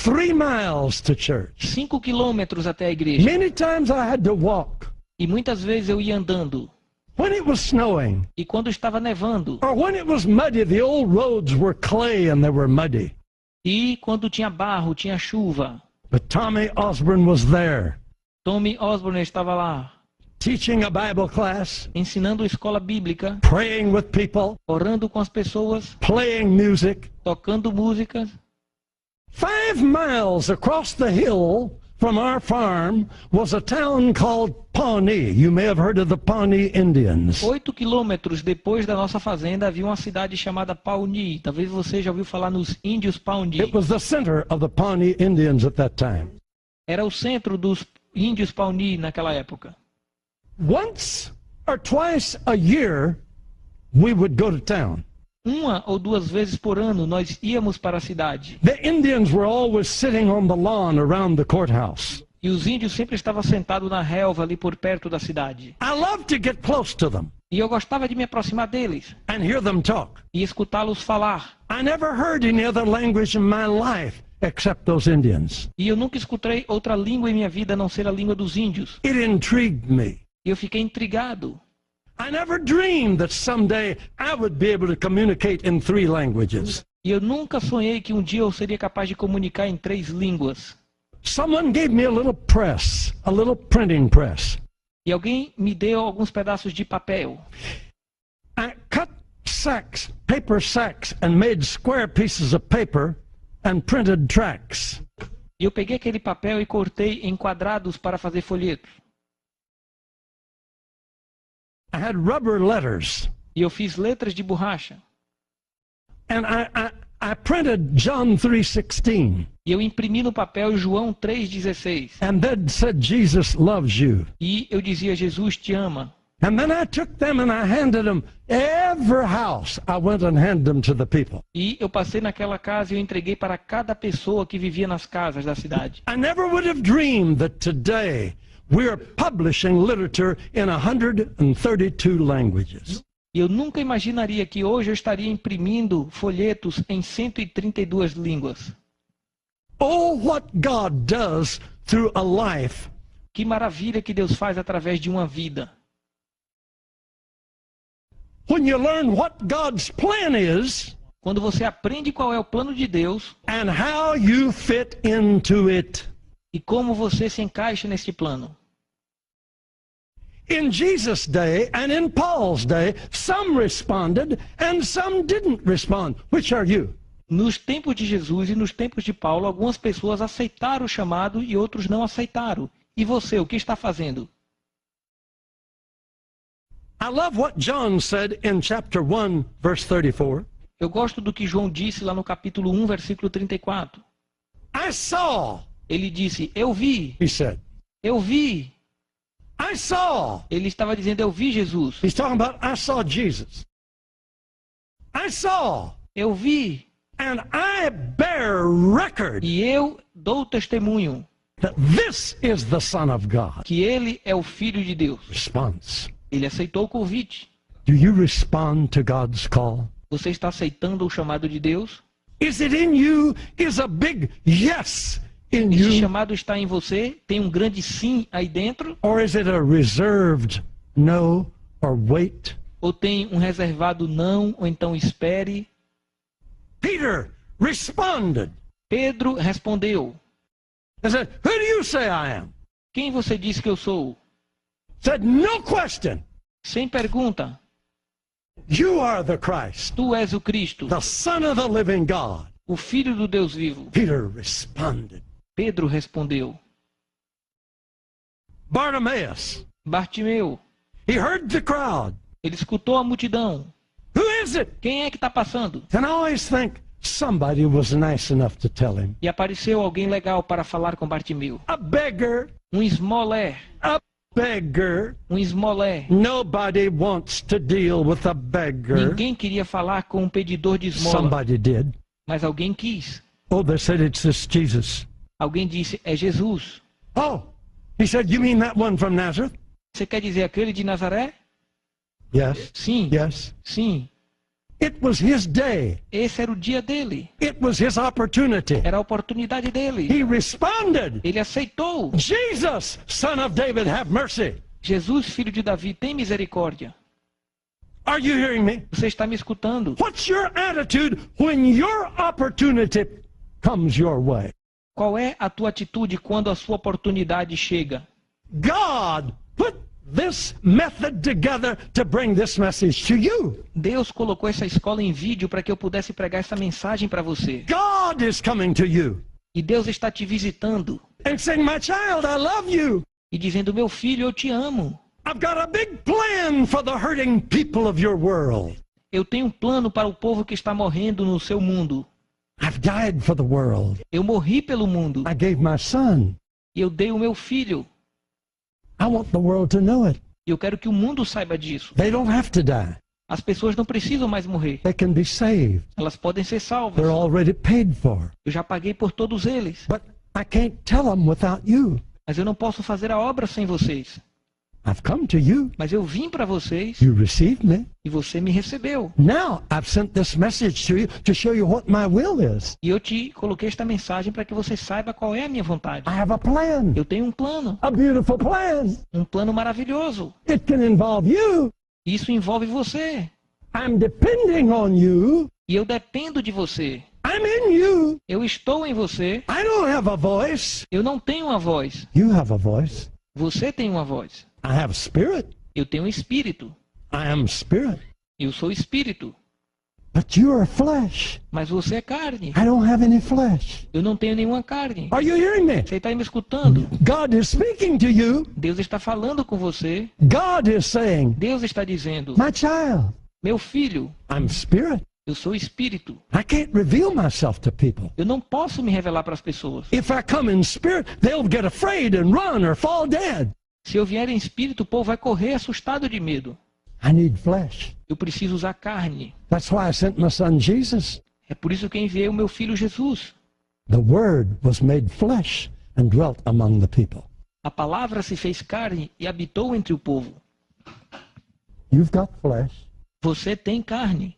3 miles to church. 5 quilômetros até a igreja. Many times I had to walk. E muitas vezes eu ia andando. When it was snowing, E quando estava nevando. or when it was muddy, the old roads were clay and they were muddy. E quando tinha barro, tinha chuva. But Tommy Osborne was there, Tommy Osborne estava lá, teaching a Bible class, ensinando escola bíblica, praying with people, orando com as pessoas, playing music. tocando músicas. 5 miles across the hill from our farm was a town called Pawnee. You may have heard of the Pawnee Indians. 8 quilômetros depois da nossa fazenda havia uma cidade chamada Pawnee. Talvez você já ouviu falar nos índios Pawnee. It was the center of the Pawnee Indians at that time. Era o centro dos índios Pawnee naquela época. Once or twice a year, we would go to town. Uma ou duas vezes por ano nós íamos para a cidade. The Indians were always sitting on the lawn around the courthouse. E os índios sempre estavam sentados na relva ali por perto da cidade. I loved to get close to them E eu gostava de me aproximar deles and hear them talk. e escutá-los falar. I never heard any other language in my life except those Indians. E eu nunca escutei outra língua em minha vida a não ser a língua dos índios. It intrigued me. E eu fiquei intrigado. I never dreamed that someday I would be able to communicate in 3 languages. E eu nunca sonhei que um dia eu seria capaz de comunicar em 3 línguas. Someone gave me a little press, a little printing press. E alguém me deu alguns pedaços de papel. I cut sacks, paper sacks, and made square pieces of paper and printed tracts. E eu peguei aquele papel e cortei em quadrados para fazer folhetos. I had rubber letters, E eu fiz letras de borracha. and I printed John 3:16, E eu imprimi no papel João 3,16. and that said, Jesus loves you. E eu dizia, Jesus te ama. And then I took them and I handed them, every house I went and handed them to the people. E eu passei naquela casa e eu entreguei para cada pessoa que vivia nas casas da cidade. I never would have dreamed that today we're publishing literature in 132 languages. E eu nunca imaginaria que hoje eu estaria imprimindo folhetos em 132 línguas. Oh, what God does through a life. Que maravilha que Deus faz através de uma vida. When you learn what God's plan is Quando você aprende qual é o plano de Deus and how you fit into it. e como você se encaixa nesse plano. In Jesus' day and in Paul's day, some responded and some didn't respond. Which are you? Nos tempos de Jesus e nos tempos de Paulo, algumas pessoas aceitaram o chamado e outros não aceitaram. E você, o que está fazendo? I love what John said in chapter 1, verse 34. Eu gosto do que João disse lá no capítulo 1, versículo 34. I saw, Ele disse, eu vi, he said. eu vi. I saw. Ele estava dizendo, eu vi Jesus. He's talking about, I saw Jesus. I saw, Eu vi. and I bear record E eu dou testemunho that this is the Son of God. que ele é o Filho de Deus. Response. Ele aceitou o convite. Do you respond to God's call? Você está aceitando o chamado de Deus? Is it in you? Is a big yes in Esse you? chamado está em você? Tem um grande sim aí dentro? Or is it a reserved no or wait? Ou tem um reservado não, ou então espere? Peter responded. Pedro respondeu, He said, who do you say I am? quem você diz que eu sou? Said, no question. Sem pergunta, You are the Christ, tu és o Cristo, the Son of the living God. o Filho do Deus vivo. Peter responded. Pedro respondeu, Bartimaeus, Bartimeu, he heard the crowd. ele escutou a multidão. Who is it? Quem é que está passando? And I always think somebody was nice enough to tell him. E apareceu alguém legal para falar com Bartimeu. A beggar, Um esmolé, a beggar. um esmolé. Nobody wants to deal with a beggar. Ninguém queria falar com um pedidor de esmola, Somebody did. mas alguém quis. Oh, they said it's this Jesus. Alguém disse, é Jesus. Oh, he said, you mean that one from Nazareth? Você quer dizer aquele de Nazaré? Yes, Sim, yes. sim. It was his day. Esse era o dia dele. It was his opportunity. Era a oportunidade dele. He responded, Ele aceitou. Jesus, son of David, have mercy. Jesus, filho de Davi, tem misericórdia. Are you hearing me? Você está me escutando? What's your attitude when your opportunity comes your way? Qual é a tua atitude quando a sua oportunidade chega? God put this method together to bring this message to you. Deus colocou essa escola em vídeo para que eu pudesse pregar essa mensagem para você. God is coming to you E Deus está te visitando and saying, my child, I love you. e dizendo, meu filho, eu te amo. I've got a big plan for the hurting people of your world. Eu tenho um plano para o povo que está morrendo no seu mundo. I've died for the world. Eu morri pelo mundo I gave my son. e eu dei o meu filho. I want the world to know it. E eu quero que o mundo saiba disso. They don't have to die. As pessoas não precisam mais morrer. They can be saved. Elas podem ser salvas. They're already paid for. Eu já paguei por todos eles. But I can't tell them without you. Mas eu não posso fazer a obra sem vocês. I've come to you. Mas eu vim para vocês You received me. e você me recebeu. Now I've sent this message to you to show you what my will is. E eu te coloquei esta mensagem para que você saiba qual é a minha vontade. I have a plan. Eu tenho um plano. A beautiful plan. Um plano maravilhoso. It can involve you. Isso envolve você. I'm depending on you. E eu dependo de você. I'm in you. Eu estou em você. I don't have a voice. Eu não tenho uma voz. You have a voice. Você tem uma voz. I have spirit. Eu tenho um espírito. I am spirit. Eu sou espírito. But you are flesh. Mas você é carne. I don't have any flesh. Eu não tenho nenhuma carne. Are you hearing me? Você está me escutando? God is speaking to you. Deus está falando com você. God is saying, Deus está dizendo, my child, meu filho, I'm spirit. eu sou espírito. I can't reveal myself to people. Eu não posso me revelar para as pessoas. If I come in spirit, they'll get afraid and run or fall dead. Se eu vier em espírito, o povo vai correr assustado de medo. I need flesh. Eu preciso usar carne. That's why I sent my son Jesus. É por isso que enviei o meu filho Jesus. The Word was made flesh and dwelt among the people. A palavra se fez carne e habitou entre o povo. You've got flesh. Você tem carne.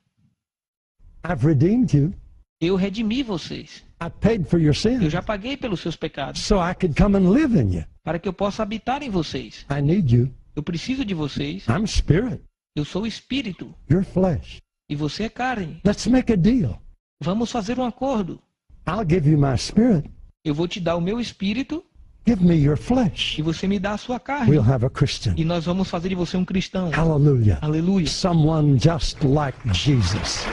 I've redeemed you. Eu redimi vocês. I paid for your Eu sins já paguei pelos seus pecados. so I could come and live in you. Para que eu possa habitar em vocês. I need you. Eu preciso de vocês. I'm spirit. Eu sou espírito. You're flesh. E você é carne. Let's make a deal. Vamos fazer um acordo. I'll give you my spirit. Eu vou te dar o meu espírito Give me your flesh. e você me dá a sua carne. We'll have a Christian. E nós vamos fazer de você um cristão. Hallelujah. Aleluia. Someone just like Jesus.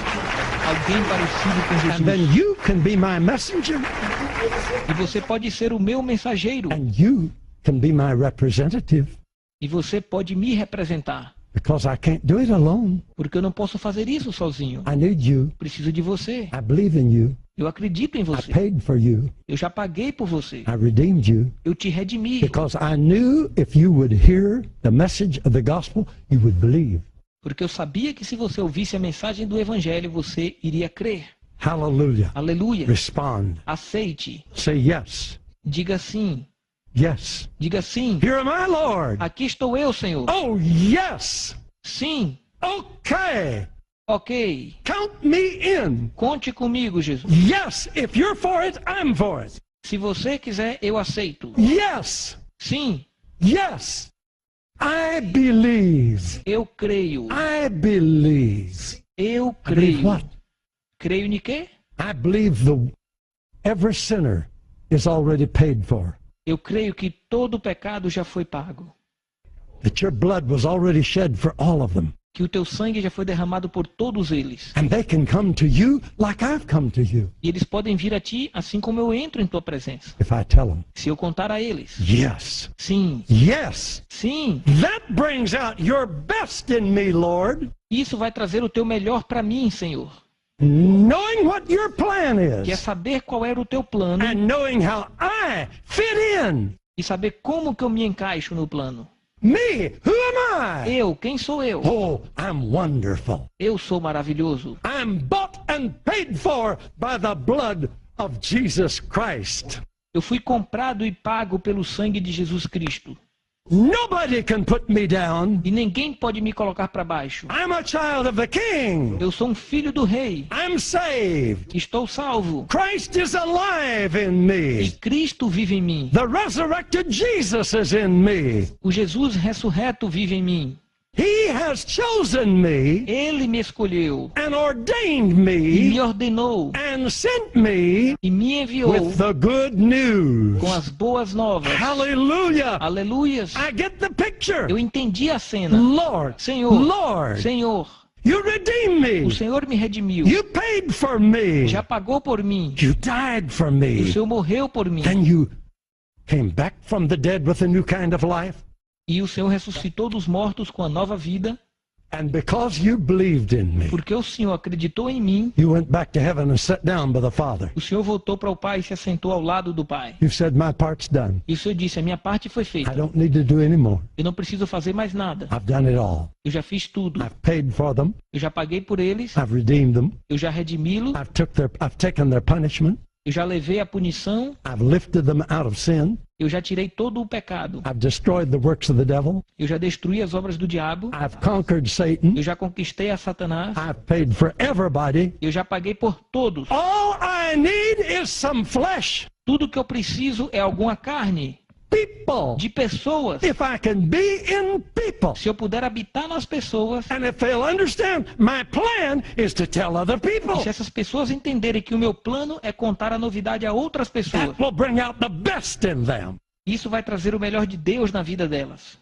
Alguém parecido com And then Jesus. you can be my messenger. E você pode ser o meu mensageiro. And you can be my representative. E você pode me representar. Because I can't do it alone. Porque eu não posso fazer isso sozinho. I need you. Preciso de você. I believe in you. Eu acredito em I você. paid for you. Eu já paguei por você. I redeemed you. Eu te redimi. Because I knew if you would hear the message of the gospel, you would believe. Porque eu sabia que se você ouvisse a mensagem do Evangelho, você iria crer. Hallelujah. Aleluia. Respond. Aceite. Say yes. Diga sim. Yes. Diga sim. Here am I, Lord. Aqui estou eu, Senhor. Oh, yes. Sim. Okay. Ok. Count me in. Conte comigo, Jesus. Yes. If you're for it, I'm for it. Se você quiser, eu aceito. Yes. Sim. Yes. I believe. Eu creio. I believe. Eu I believe creio. what? Creio em quê? I believe every sinner is already paid for. Eu creio que todo pecado já foi pago. That your blood was already shed for all of them. Que o teu sangue já foi derramado por todos eles. And they can come to you like I've come to you. E eles podem vir a ti assim como eu entro em tua presença. If I tell them, Se eu contar a eles. yes, Sim. yes, Sim. that brings out your best in me, Lord. Isso vai trazer o teu melhor para mim, Senhor. Knowing what your plan Que é is saber qual era o teu plano and knowing how I fit in. e saber como que eu me encaixo no plano. Me, who am I? Eu, quem sou eu? Oh, I'm wonderful. Eu sou maravilhoso. I'm bought and paid for by the blood of Jesus Christ. Eu fui comprado e pago pelo sangue de Jesus Cristo. Nobody can put me down. E ninguém pode me colocar para baixo. I'm a child of the King. Eu sou um filho do rei. I'm saved. Estou salvo. Christ is alive in E me. Cristo vive em mim. The resurrected Jesus is in me. O Jesus ressurreto vive em mim. He has chosen me Ele me escolheu and ordained e me me ordenou and sent me e me enviou with the good news. com as boas novas. Hallelujah. Aleluias. I get the picture. picture. Eu entendi a cena. Lord, Senhor, Lord, Senhor, you redeemed me. o Senhor me redimiu. You paid for me. Já pagou por mim. You died for O me. Senhor morreu por mim. Then you came back from the dead with a new kind of life. E o Senhor ressuscitou dos mortos com a nova vida. And because you believed in me, Porque o Senhor acreditou em mim, you went back to heaven and sat down by the Father. o Senhor voltou para o Pai e se assentou ao lado do Pai. You said, my part's done. E o Senhor disse, a minha parte foi I feita. don't need to do any more. Eu não preciso fazer mais nada. I've done it all. Eu já fiz tudo. I've paid for them. Eu já paguei por eles. I've redeemed them. Eu já redimi-los. I've taken their punishment. Eu já levei a punição. I've lifted them out of sin. Eu já tirei todo o pecado. I've destroyed the works of the devil. Eu já destruí as obras do diabo. I've conquered Satan. Eu já conquistei a Satanás. I've paid for everybody. Eu já paguei por todos. All I need is some flesh. Tudo que eu preciso é alguma carne. People. De pessoas. If I can be in people. Se eu puder habitar nas pessoas. And if they'll understand, my plan is to tell other people. E se essas pessoas entenderem que o meu plano é contar a novidade a outras pessoas. That will bring out the best in them. Isso vai trazer o melhor de Deus na vida delas.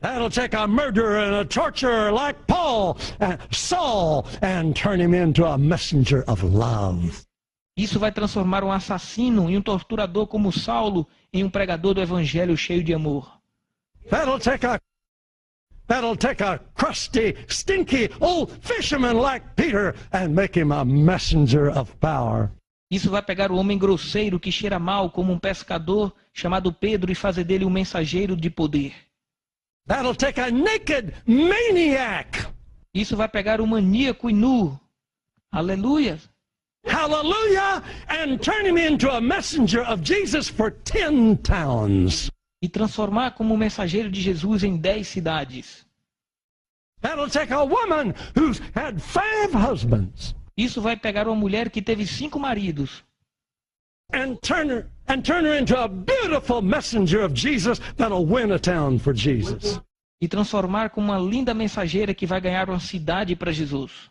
That'll take a murderer and a torturer like Saul, and turn him into a messenger of love. Isso vai transformar um assassino e um torturador como Saulo em um pregador do evangelho cheio de amor. That'll take a crusty, stinky old fisherman like Peter and make him a messenger of power. Isso vai pegar o homem grosseiro que cheira mal como um pescador chamado Pedro e fazer dele um mensageiro de poder. That'll take a naked maniac. Isso vai pegar o maníaco e nu. Aleluia. Hallelujah, and turn him into a messenger of Jesus for 10 towns. E transformar como mensageiro de Jesus em 10 cidades. That'll take a woman who's had 5 husbands. Isso vai pegar uma mulher que teve 5 maridos. And turn her into a beautiful messenger of Jesus that'll win a town for Jesus. E transformar como uma linda mensageira que vai ganhar uma cidade para Jesus.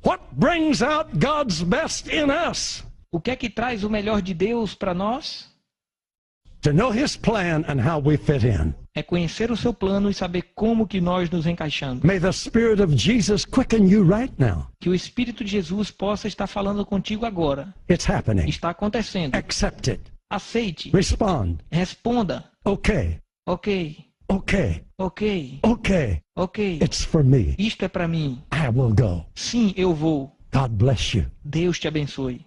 What brings out God's best in us? O que é que traz o melhor de Deus para nós? To know His plan and how we fit in. É conhecer o seu plano e saber como que nós nos encaixamos. May the Spirit of Jesus quicken you right now. Que o Espírito de Jesus possa estar falando contigo agora. It's happening. Está acontecendo. Accept it. Aceite. Respond. Responda. Okay. Ok. Okay. Ok. Okay. Ok. It's for me. Isto é para mim. I will go. Sim, eu vou. God bless you. Deus te abençoe.